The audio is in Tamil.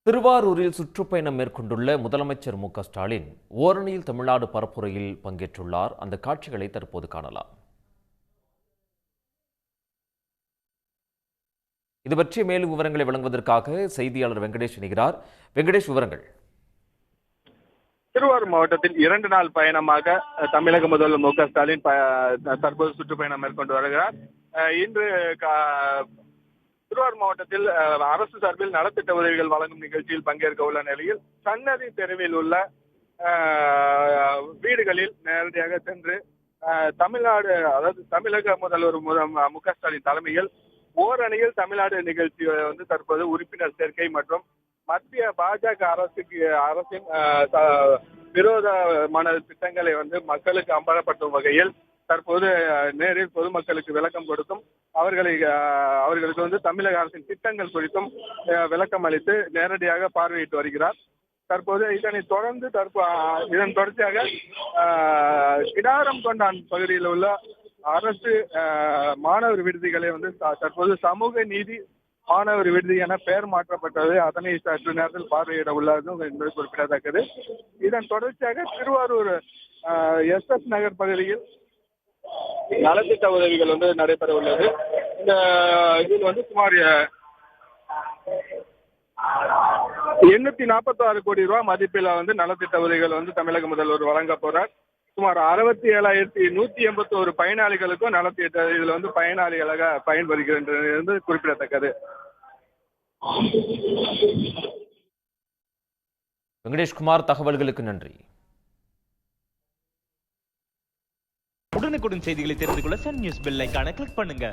திருவாரூரில் சுற்றுப்பயணம் மேற்கொண்டுள்ள முதலமைச்சர் மு.க.ஸ்டாலின் ஓரணியில் தமிழ்நாடு பரப்புரையில் பங்கேற்றுள்ளார். அந்த காட்சிகளை தற்போது காணலாம். இது பற்றிய மேலும் விவரங்களை வழங்குவதற்காக செய்தியாளர் வெங்கடேஷ் இணைகிறார். வெங்கடேஷ், விவரங்கள். திருவாரூர் மாவட்டத்தில் 2 நாள் பயணமாக தமிழக முதல்வர் மு.க.ஸ்டாலின் தற்போது சுற்றுப்பயணம் மேற்கொண்டு வருகிறார். இன்று திருவாரூர் மாவட்டத்தில் அரசு சார்பில் நலத்திட்ட உதவிகள் வழங்கும் நிகழ்ச்சியில் பங்கேற்க உள்ள நிலையில் சன்னதி தெருவில் உள்ள வீடுகளில் நேரடியாக சென்று தமிழ்நாடு, அதாவது தமிழக முதல்வர் மு.க.ஸ்டாலின் தலைமையில் ஓரணியில் தமிழ்நாடு நிகழ்ச்சி தற்போது உறுப்பினர் சேர்க்கை மற்றும் மத்திய பாஜக அரசின் விரோதமான திட்டங்களை மக்களுக்கு அம்பலப்படுத்தும் வகையில் தற்போது நேரில் பொதுமக்களுக்கு விளக்கம் கொடுத்தும் அவர்களுக்கு தமிழக அரசின் திட்டங்கள் குறித்தும் விளக்கம் அளித்து நேரடியாக பார்வையிட்டு வருகிறார். தற்போது இதனைத் தொடர்ந்து இதன் தொடர்ச்சியாக கிடாரம் கொண்டான் பகுதியில் உள்ள அரசு மாணவர் விடுதிகளை தற்போது சமூக நீதி மாணவர் விடுதி என பெயர் மாற்றப்பட்டது. அதனை சற்று நேரத்தில் பார்வையிட உள்ளது என்பது குறிப்பிடத்தக்கது. இதன் தொடர்ச்சியாக திருவாரூர் SS நகர் பகுதியில் நலத்திட்ட உதவிகள் நடைபெற உள்ளது. இந்த இதில் சுமார் 846 கோடி ரூபாய் மதிப்பில் நலத்திட்ட உதவிகள் தமிழக முதல்வர் வழங்க போறார். சுமார் 67,181 பயனாளிகளுக்கும் நலத்திட்ட இதுல பயனாளிகளாக பயன்பெறுகின்றது என்பது குறிப்பிடத்தக்கது. வெங்கடேஷ்குமார், தகவல்களுக்கு நன்றி. உடனுக்குடன் செய்திகளை தெரிந்து கொள்ள சன் நியூஸ் பெல் ஐகானை கிளிக் பண்ணுங்க.